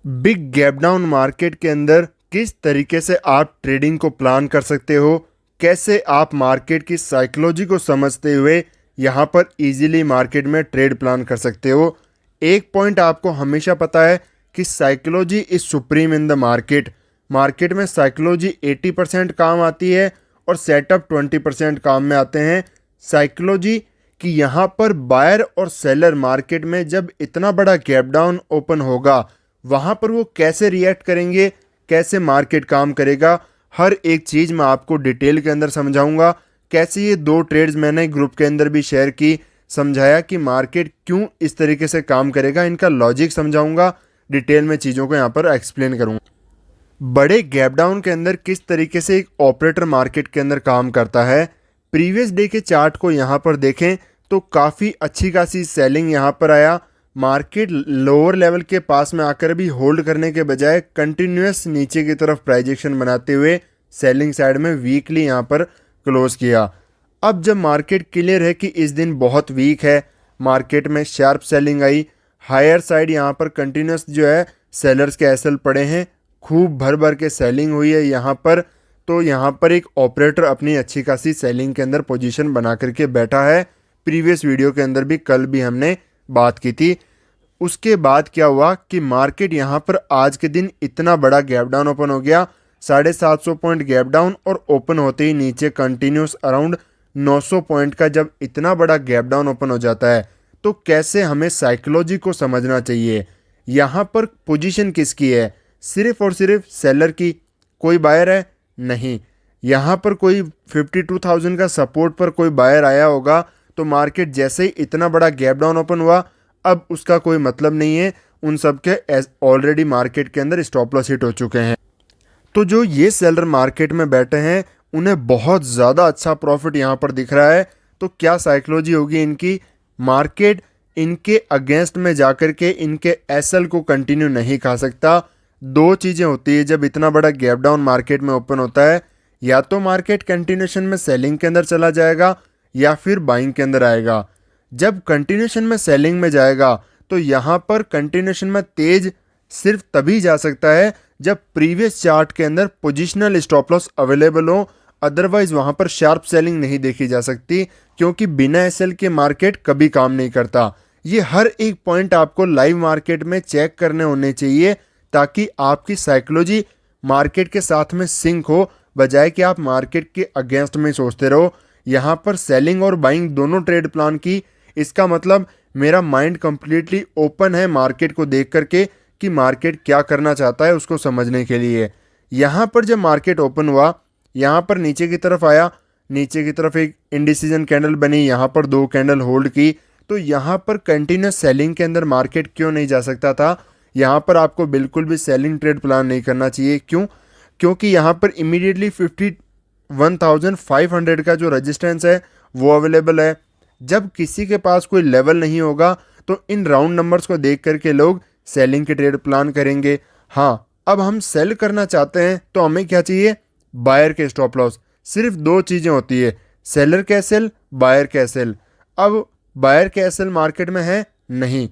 Big gap down market के अंदर किस तरीके से आप ट्रेडिंग को प्लान कर सकते हो, कैसे आप मार्केट की साइकोलॉजी को समझते हुए यहाँ पर इजीली मार्केट में ट्रेड प्लान कर सकते हो। एक पॉइंट आपको हमेशा पता है कि psychology is supreme in the market. Market में साइकोलॉजी 80% काम आती है और सेटअप 20% काम में आते हैं। साइकोलॉजी कि यहाँ पर बायर और सेलर मार्केट में जब इतना बड़ा गैप डाउन ओपन होगा वहाँ पर वो कैसे रिएक्ट करेंगे, कैसे मार्केट काम करेगा, हर एक चीज़ मैं आपको डिटेल के अंदर समझाऊंगा। कैसे ये दो ट्रेड्स मैंने ग्रुप के अंदर भी शेयर की, समझाया कि मार्केट क्यों इस तरीके से काम करेगा, इनका लॉजिक समझाऊंगा, डिटेल में चीज़ों को यहाँ पर एक्सप्लेन करूँगा। बड़े गैप डाउन के अंदर किस तरीके से एक ऑपरेटर मार्केट के अंदर काम करता है। प्रीवियस डे के चार्ट को यहाँ पर देखें तो काफ़ी अच्छी खासी सेलिंग यहाँ पर आया। मार्केट लोअर लेवल के पास में आकर भी होल्ड करने के बजाय कंटिन्यूस नीचे की तरफ प्राइजेक्शन बनाते हुए सेलिंग साइड में वीकली यहाँ पर क्लोज किया। अब जब मार्केट क्लियर है कि इस दिन बहुत वीक है, मार्केट में शार्प सेलिंग आई, हायर साइड यहाँ पर कंटिन्यूस जो है सेलर्स के एसएल पड़े हैं, खूब भर भर के सेलिंग हुई है यहाँ पर। तो यहाँ पर एक ऑपरेटर अपनी अच्छी खासी सेलिंग के अंदर पोजीशन बना करके बैठा है। प्रीवियस वीडियो के अंदर भी कल भी हमने बात की थी। उसके बाद क्या हुआ कि मार्केट यहाँ पर आज के दिन इतना बड़ा गैप डाउन ओपन हो गया, 750 पॉइंट गैप डाउन, और ओपन होते ही नीचे कंटिन्यूस अराउंड 900 पॉइंट का जब इतना बड़ा गैप डाउन ओपन हो जाता है तो कैसे हमें साइकोलॉजी को समझना चाहिए। यहाँ पर पोजीशन किसकी है, सिर्फ और सिर्फ सेलर की। कोई बायर है नहीं। यहाँ पर कोई 52,000 का सपोर्ट पर कोई बायर आया होगा तो मार्केट जैसे ही इतना बड़ा गैप डाउन ओपन हुआ अब उसका कोई मतलब नहीं है, उन सब के ऑलरेडी मार्केट के अंदर स्टॉप लॉस हिट हो चुके हैं। तो जो ये सेलर मार्केट में बैठे हैं उन्हें बहुत ज़्यादा अच्छा प्रॉफिट यहाँ पर दिख रहा है। तो क्या साइकोलॉजी होगी इनकी, मार्केट इनके अगेंस्ट में जाकर के इनके एसएल को कंटिन्यू नहीं खा सकता। दो चीज़ें होती है जब इतना बड़ा गैप डाउन मार्केट में ओपन होता है, या तो मार्केट कंटिन्यूशन में सेलिंग के अंदर चला जाएगा या फिर बाइंग के अंदर आएगा। जब कंटिन्यूशन में सेलिंग में जाएगा तो यहाँ पर कंटिन्यूशन में तेज सिर्फ तभी जा सकता है जब प्रीवियस चार्ट के अंदर पोजिशनल स्टॉप लॉस अवेलेबल हो, अदरवाइज वहाँ पर शार्प सेलिंग नहीं देखी जा सकती, क्योंकि बिना एसएल के मार्केट कभी काम नहीं करता। ये हर एक पॉइंट आपको लाइव मार्केट में चेक करने होने चाहिए ताकि आपकी साइकोलॉजी मार्केट के साथ में सिंक हो, बजाय कि आप मार्केट के अगेंस्ट में सोचते रहो। यहाँ पर सेलिंग और बाइंग दोनों ट्रेड प्लान की, इसका मतलब मेरा माइंड कंप्लीटली ओपन है मार्केट को देख करके कि मार्केट क्या करना चाहता है उसको समझने के लिए। यहाँ पर जब मार्केट ओपन हुआ, यहाँ पर नीचे की तरफ आया, नीचे की तरफ एक इंडिसीजन कैंडल बनी, यहाँ पर दो कैंडल होल्ड की, तो यहाँ पर कंटिन्यूस सेलिंग के अंदर मार्केट क्यों नहीं जा सकता था। यहाँ पर आपको बिल्कुल भी सेलिंग ट्रेड प्लान नहीं करना चाहिए। क्यों? क्योंकि यहाँ पर इमीडिएटली 51,500 का जो रेजिस्टेंस है वो अवेलेबल है। जब किसी के पास कोई लेवल नहीं होगा तो इन राउंड नंबर्स को देख करके लोग सेलिंग के ट्रेड प्लान करेंगे। हाँ, अब हम सेल करना चाहते हैं तो हमें क्या चाहिए, बायर के स्टॉप लॉस। सिर्फ दो चीज़ें होती है, सेलर के एसएल, बायर के एसएल। अब बायर के एसएल मार्केट में है नहीं,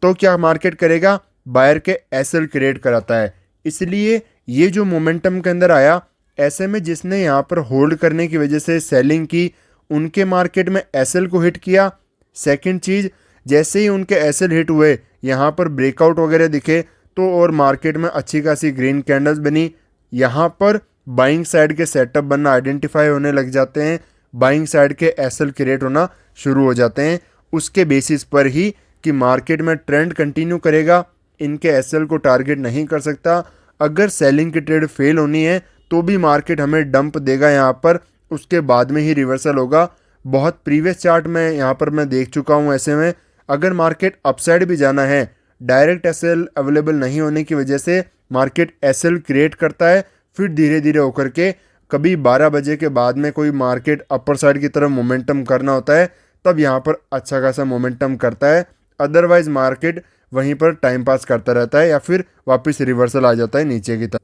तो क्या मार्केट करेगा, बायर के एसएल क्रिएट कराता है। इसलिए ये जो मोमेंटम के अंदर आया, ऐसे में जिसने यहाँ पर होल्ड करने की वजह से सेलिंग की, उनके मार्केट में एसएल को हिट किया। सेकंड चीज़, जैसे ही उनके एसएल हिट हुए, यहाँ पर ब्रेकआउट वगैरह दिखे तो और मार्केट में अच्छी खासी ग्रीन कैंडल्स बनी। यहाँ पर बाइंग साइड के सेटअप बनना आइडेंटिफाई होने लग जाते हैं, बाइंग साइड के एसएल क्रिएट होना शुरू हो जाते हैं। उसके बेसिस पर ही कि मार्केट में ट्रेंड कंटिन्यू करेगा, इनके एसएल को टारगेट नहीं कर सकता। अगर सेलिंग की ट्रेड फेल होनी है तो भी मार्केट हमें डंप देगा यहाँ पर, उसके बाद में ही रिवर्सल होगा। बहुत प्रीवियस चार्ट में यहाँ पर मैं देख चुका हूँ। ऐसे में अगर मार्केट अपसाइड भी जाना है, डायरेक्ट एसएल अवेलेबल नहीं होने की वजह से मार्केट एसएल क्रिएट करता है, फिर धीरे धीरे होकर के कभी 12 बजे के बाद में कोई मार्केट अपर साइड की तरफ मोमेंटम करना होता है, तब यहाँ पर अच्छा खासा मोमेंटम करता है। अदरवाइज मार्केट वहीं पर टाइम पास करता रहता है या फिर वापस रिवर्सल आ जाता है नीचे की तरफ।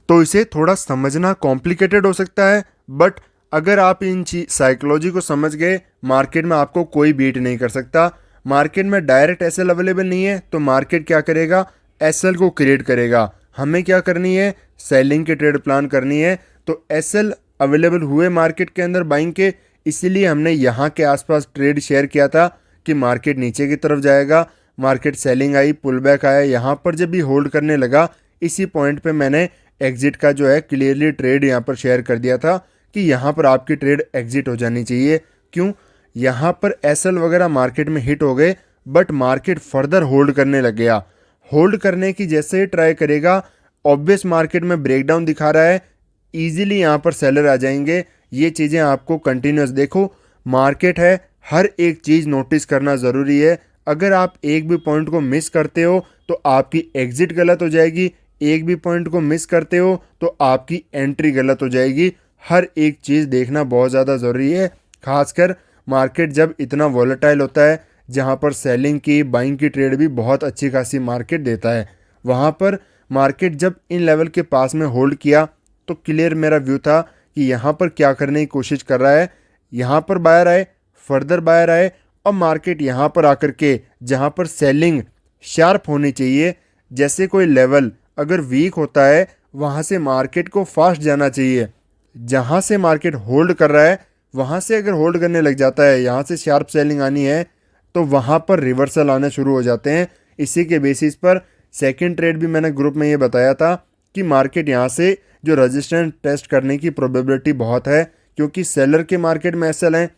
तो इसे थोड़ा समझना कॉम्प्लिकेटेड हो सकता है, बट अगर आप इन साइकोलॉजी को समझ गए, मार्केट में आपको कोई बीट नहीं कर सकता। मार्केट में डायरेक्ट एसएल अवेलेबल नहीं है तो मार्केट क्या करेगा, एसएल को क्रिएट करेगा। हमें क्या करनी है, सेलिंग के ट्रेड प्लान करनी है। तो एसएल अवेलेबल हुए मार्केट के अंदर बाइंग के, इसीलिए हमने यहाँ के आसपास ट्रेड शेयर किया था कि मार्केट नीचे की तरफ जाएगा। मार्केट सेलिंग आई, पुल बैक आया, यहाँ पर जब भी होल्ड करने लगा, इसी पॉइंट पे मैंने एग्जिट का जो है क्लियरली ट्रेड यहाँ पर शेयर कर दिया था कि यहाँ पर आपकी ट्रेड एग्जिट हो जानी चाहिए। क्यों, यहाँ पर एसएल वगैरह मार्केट में हिट हो गए, बट मार्केट फर्दर होल्ड करने लग गया। होल्ड करने की जैसे ही ट्राई करेगा, ऑब्वियस मार्केट में ब्रेकडाउन दिखा रहा है, ईजिली यहाँ पर सेलर आ जाएंगे। ये चीज़ें आपको कंटिन्यूस देखो, मार्केट है, हर एक चीज़ नोटिस करना ज़रूरी है। अगर आप एक भी पॉइंट को मिस करते हो तो आपकी एग्जिट गलत हो जाएगी, एक भी पॉइंट को मिस करते हो तो आपकी एंट्री गलत हो जाएगी। हर एक चीज़ देखना बहुत ज़्यादा ज़रूरी है, खासकर मार्केट जब इतना वॉलेटाइल होता है, जहाँ पर सेलिंग की बाइंग की ट्रेड भी बहुत अच्छी खासी मार्केट देता है। वहाँ पर मार्केट जब इन लेवल के पास में होल्ड किया तो क्लियर मेरा व्यू था कि यहाँ पर क्या करने की कोशिश कर रहा है। यहाँ पर बायर आए, फर्दर बायर आए, और मार्केट यहाँ पर आकर के जहाँ पर सेलिंग शार्प होनी चाहिए, जैसे कोई लेवल अगर वीक होता है वहाँ से मार्केट को फास्ट जाना चाहिए। जहाँ से मार्केट होल्ड कर रहा है वहाँ से अगर होल्ड करने लग जाता है, यहाँ से शार्प सेलिंग आनी है, तो वहाँ पर रिवर्सल आने शुरू हो जाते हैं। इसी के बेसिस पर सेकंड ट्रेड भी मैंने ग्रुप में ये बताया था कि मार्केट यहाँ से जो रेजिस्टेंस टेस्ट करने की प्रोबेबिलिटी बहुत है, क्योंकि सेलर के मार्केट में एसएल हैं।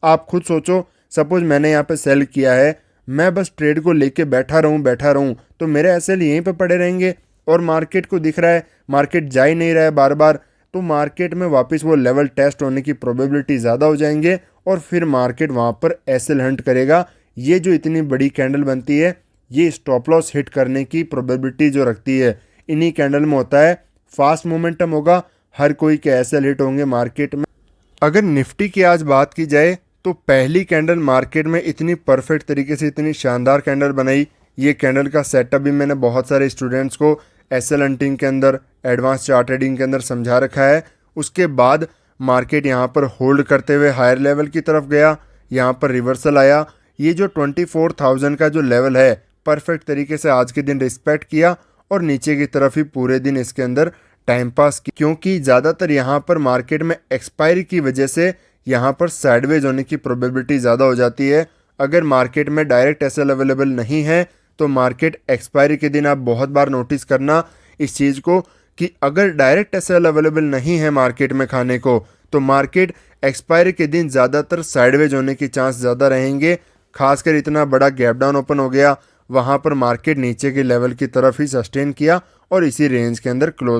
आप खुद सोचो, सपोज मैंने यहाँ पे सेल किया है, मैं बस ट्रेड को लेके बैठा रहूँ तो मेरे एसएल यहीं पे पड़े रहेंगे, और मार्केट को दिख रहा है मार्केट जा ही नहीं रहा है बार बार, तो मार्केट में वापस वो लेवल टेस्ट होने की प्रोबेबिलिटी ज़्यादा हो जाएंगे, और फिर मार्केट वहाँ पर एसएल हंट करेगा। ये जो इतनी बड़ी कैंडल बनती है, ये स्टॉप लॉस हिट करने की प्रोबेबिलिटी जो रखती है, इन्हीं कैंडल में होता है। फास्ट मोमेंटम होगा, हर कोई के एसएल हिट होंगे मार्केट में। अगर निफ्टी की आज बात की जाए तो पहली कैंडल मार्केट में इतनी परफेक्ट तरीके से इतनी शानदार कैंडल बनाई। ये कैंडल का सेटअप भी मैंने बहुत सारे स्टूडेंट्स को एसएल हंटिंग के अंदर, एडवांस चार्ट ट्रेडिंग के अंदर समझा रखा है। उसके बाद मार्केट यहाँ पर होल्ड करते हुए हायर लेवल की तरफ गया, यहाँ पर रिवर्सल आया। ये जो 24,000 का जो लेवल है, परफेक्ट तरीके से आज के दिन रिस्पेक्ट किया, और नीचे की तरफ ही पूरे दिन इसके अंदर टाइम पास की, क्योंकि ज़्यादातर यहाँ पर मार्केट में एक्सपायरी की वजह से यहाँ पर साइडवेज होने की प्रोबेबिलिटी ज़्यादा हो जाती है। अगर मार्केट में डायरेक्ट एसएल अवेलेबल नहीं है तो मार्केट एक्सपायरी के दिन आप बहुत बार नोटिस करना इस चीज़ को कि अगर डायरेक्ट एसएल अवेलेबल नहीं है मार्केट में खाने को, तो मार्केट एक्सपायरी के दिन ज़्यादातर साइडवेज होने की चांस ज़्यादा रहेंगे। खासकर इतना बड़ा गैप डाउन ओपन हो गया, वहाँ पर मार्केट नीचे के लेवल की तरफ ही सस्टेन किया और इसी रेंज के अंदर क्लोज